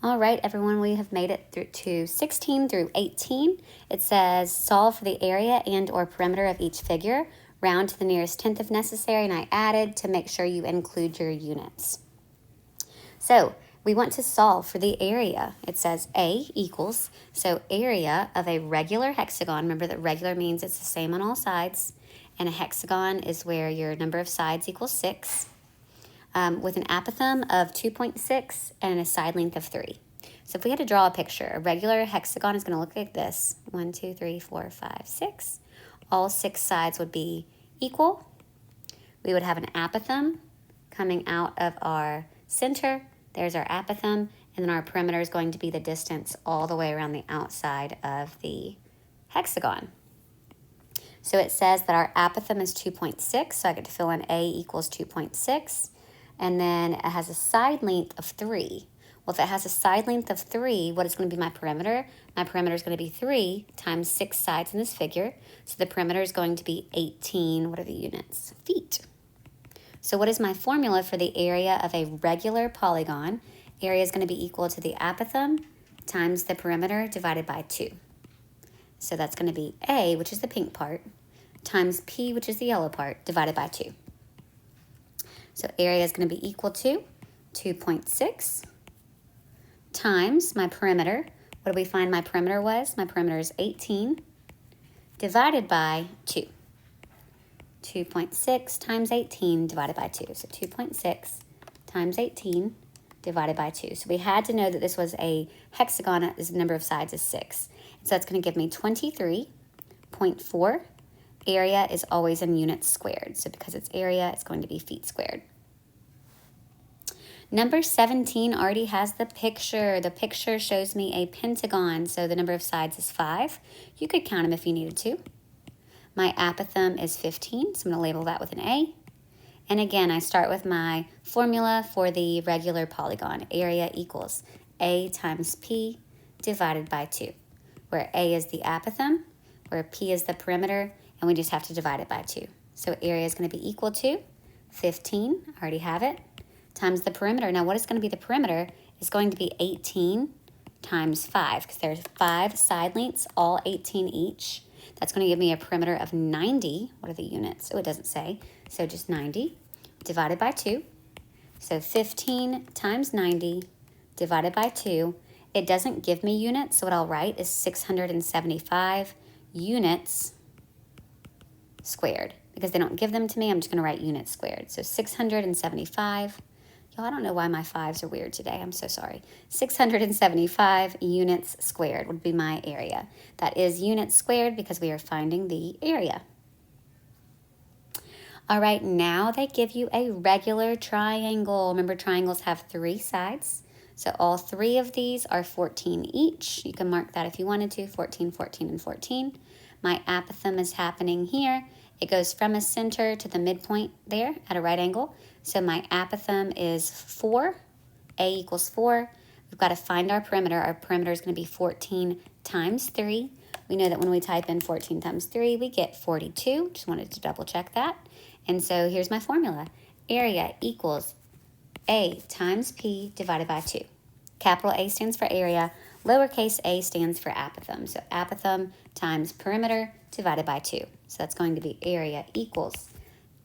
All right, everyone, we have made it through to 16 through 18. It says solve for the area and or perimeter of each figure, round to the nearest tenth if necessary, and I added to make sure you include your units. So we want to solve for the area. It says A equals, so area of a regular hexagon, remember that regular means it's the same on all sides, and a hexagon is where your number of sides equals 6. With an apothem of 2.6 and a side length of 3. So if we had to draw a picture, a regular hexagon is going to look like this. 1, 2, 3, 4, 5, 6. All 6 sides would be equal. We would have an apothem coming out of our center. There's our apothem. And then our perimeter is going to be the distance all the way around the outside of the hexagon. So it says that our apothem is 2.6. So I get to fill in A equals 2.6. And then it has a side length of 3. Well, if it has a side length of 3, what is going to be my perimeter? My perimeter is going to be 3 times 6 sides in this figure. So the perimeter is going to be 18, what are the units? Feet. So what is my formula for the area of a regular polygon? Area is going to be equal to the apothem times the perimeter divided by 2. So that's going to be A, which is the pink part, times P, which is the yellow part, divided by 2. So area is going to be equal to 2.6 times my perimeter. What do we find my perimeter was? My perimeter is 18 divided by 2. 2.6 times 18 divided by 2. So 2.6 times 18 divided by 2. So we had to know that this was a hexagon, as the number of sides is 6. So that's going to give me 23.4. Area is always in units squared. So because it's area, it's going to be feet squared. Number 17 already has the picture. The picture shows me a pentagon. So the number of sides is 5. You could count them if you needed to. My apothem is 15. So I'm going to label that with an A. And again, I start with my formula for the regular polygon. Area equals A times P divided by 2. Where A is the apothem, where P is the perimeter, and we just have to divide it by 2. So area is going to be equal to 15, I already have it, times the perimeter. Now what is going to be the perimeter is going to be 18 times 5, because there's 5 side lengths, all 18 each. That's going to give me a perimeter of 90. What are the units? Oh, it doesn't say. So just 90 divided by 2. So 15 times 90 divided by 2. It doesn't give me units, so what I'll write is 675 units squared. Because they don't give them to me, I'm just going to write units squared. So 675. Y'all, I don't know why my 5s are weird today. I'm so sorry. 675 units squared would be my area. That is units squared because we are finding the area. All right, now they give you a regular triangle. Remember, triangles have 3 sides. So all 3 of these are 14 each. You can mark that if you wanted to, 14, 14, and 14. My apothem is happening here. It goes from a center to the midpoint there at a right angle. So my apothem is 4. A equals 4. We've got to find our perimeter. Our perimeter is going to be 14 times 3. We know that when we type in 14 times 3, we get 42. Just wanted to double check that. And so here's my formula. Area equals A times P divided by 2. Capital A stands for area. Lowercase a stands for apothem. So apothem times perimeter divided by 2. So that's going to be area equals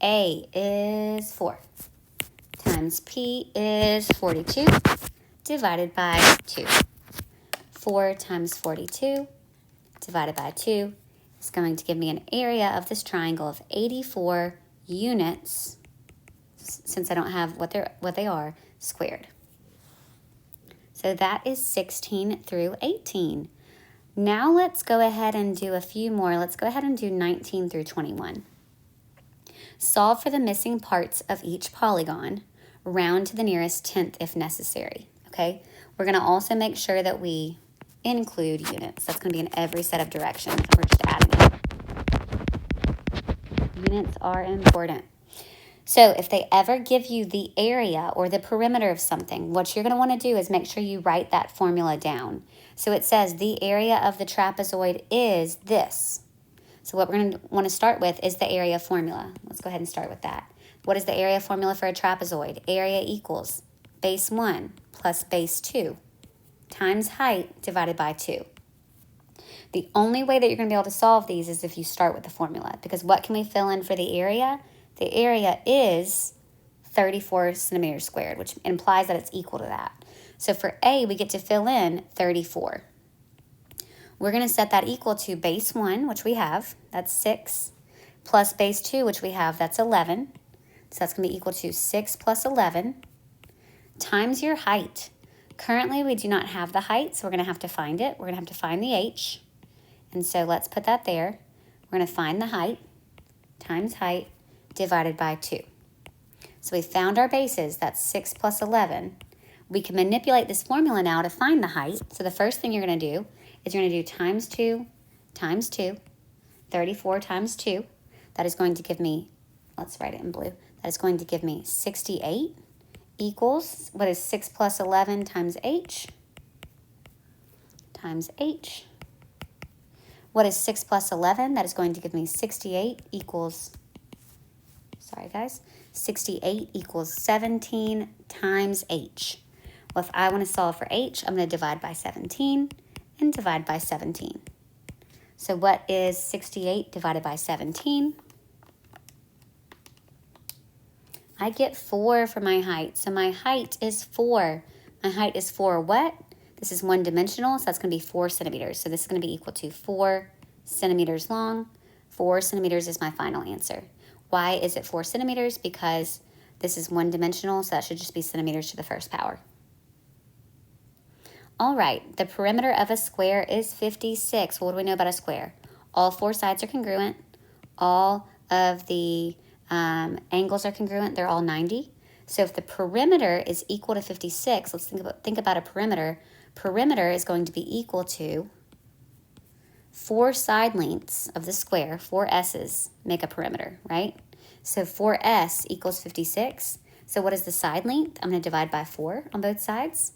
A is 4 times P is 42 divided by 2. 4 times 42 divided by 2 is going to give me an area of this triangle of 84 units, since I don't have what they are, squared. So that is 16 through 18. Now let's go ahead and do a few more. Let's go ahead and do 19 through 21. Solve for the missing parts of each polygon, round to the nearest tenth if necessary. Okay, we're going to also make sure that we include units. That's going to be in every set of directions. We're just adding it. Units are important. So if they ever give you the area or the perimeter of something, what you're going to want to do is make sure you write that formula down. So it says the area of the trapezoid is this. So what we're going to want to start with is the area formula. Let's go ahead and start with that. What is the area formula for a trapezoid? Area equals base 1 plus base 2. times height divided by 2. The only way that you're going to be able to solve these is if you start with the formula, because what can we fill in for the area? The area is 34 centimeters squared, which implies that it's equal to that. So for A, we get to fill in 34. We're going to set that equal to base 1, which we have, that's 6, plus base 2, which we have, that's 11. So that's going to be equal to 6 plus 11 times your height. Currently, we do not have the height, so we're going to have to find it. We're going to have to find the h. And so let's put that there. We're going to find the height times height divided by 2. So we found our bases. That's 6 plus 11. We can manipulate this formula now to find the height. So the first thing you're going to do is you're going to do times 2 times 2, 34 times 2. That is going to give me, let's write it in blue, that is going to give me 68 equals, what is 6 plus 11 times h? Times h. What is 6 plus 11? That is going to give me 68 equals, sorry guys, 68 equals 17 times h. Well, if I want to solve for h, I'm going to divide by 17 and divide by 17. So what is 68 divided by 17? I get 4 for my height. So my height is 4. My height is 4 what? This is one dimensional, so that's going to be 4 centimeters. So this is going to be equal to 4 centimeters long. 4 centimeters is my final answer. Why is it 4 centimeters? Because this is one dimensional, so that should just be centimeters to the first power. All right, the perimeter of a square is 56. What do we know about a square? All 4 sides are congruent. All of the angles are congruent. They're all 90. So if the perimeter is equal to 56, let's think about a perimeter. Perimeter is going to be equal to 4 side lengths of the square, 4 s's make a perimeter, right? So 4s equals 56. So what is the side length? I'm going to divide by 4 on both sides.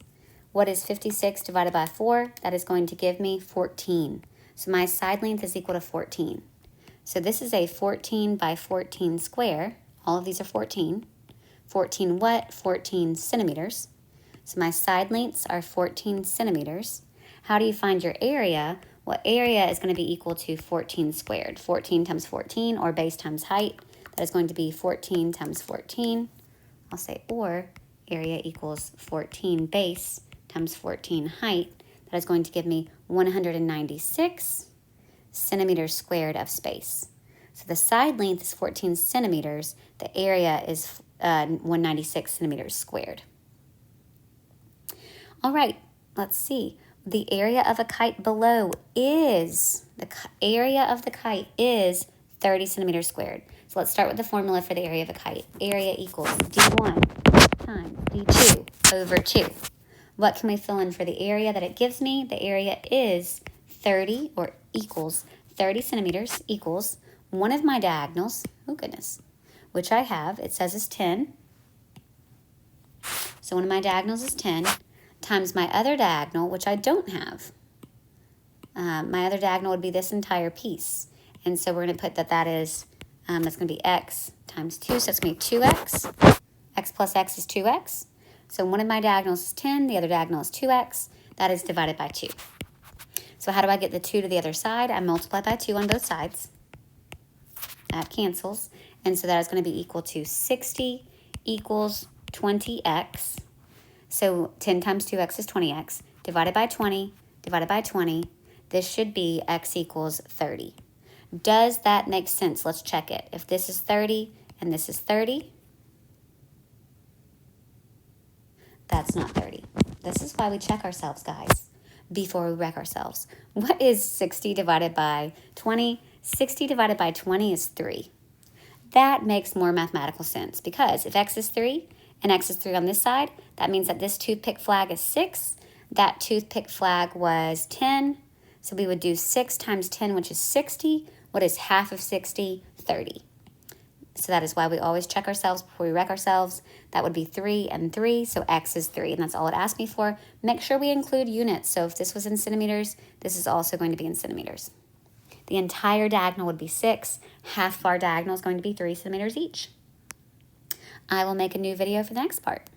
What is 56 divided by 4? That is going to give me 14. So my side length is equal to 14. So this is a 14 by 14 square. All of these are 14. 14 what? 14 centimeters. So my side lengths are 14 centimeters. How do you find your area? Well, area is going to be equal to 14 squared. 14 times 14, or base times height. That is going to be 14 times 14. I'll say or area equals 14 base times 14 height. That is going to give me 196 centimeters squared of space. So the side length is 14 centimeters. The area is 196 centimeters squared. All right, let's see. The area of a kite below is, the area of the kite is 30 centimeters squared. So let's start with the formula for the area of a kite. Area equals d1 times d2 over 2. What can we fill in for the area that it gives me? The area is 30, or equals 30 centimeters, equals one of my diagonals, oh goodness, which I have, it says is 10. So one of my diagonals is 10, times my other diagonal, which I don't have. My other diagonal would be this entire piece. And so we're going to put that is, that's going to be x times 2, so it's going to be 2x. X plus x is 2x. So one of my diagonals is 10, the other diagonal is 2x. That is divided by 2. So how do I get the 2 to the other side? I multiply by 2 on both sides. That cancels. And so that is going to be equal to 60 equals 20x. So 10 times 2x is 20x. Divided by 20, divided by 20. This should be x equals 30. Does that make sense? Let's check it. If this is 30 and this is 30, that's not 30. This is why we check ourselves, guys, before we wreck ourselves. What is 60 divided by 20? 60 divided by 20 is 3. That makes more mathematical sense, because if x is 3 and x is 3 on this side, that means that this toothpick flag is 6. That toothpick flag was 10. So we would do 6 times 10, which is 60. What is half of 60? 30. So that is why we always check ourselves before we wreck ourselves. That would be 3 and 3, so x is 3, and that's all it asked me for. Make sure we include units. So if this was in centimeters, this is also going to be in centimeters. The entire diagonal would be 6. Half of our diagonal is going to be 3 centimeters each. I will make a new video for the next part.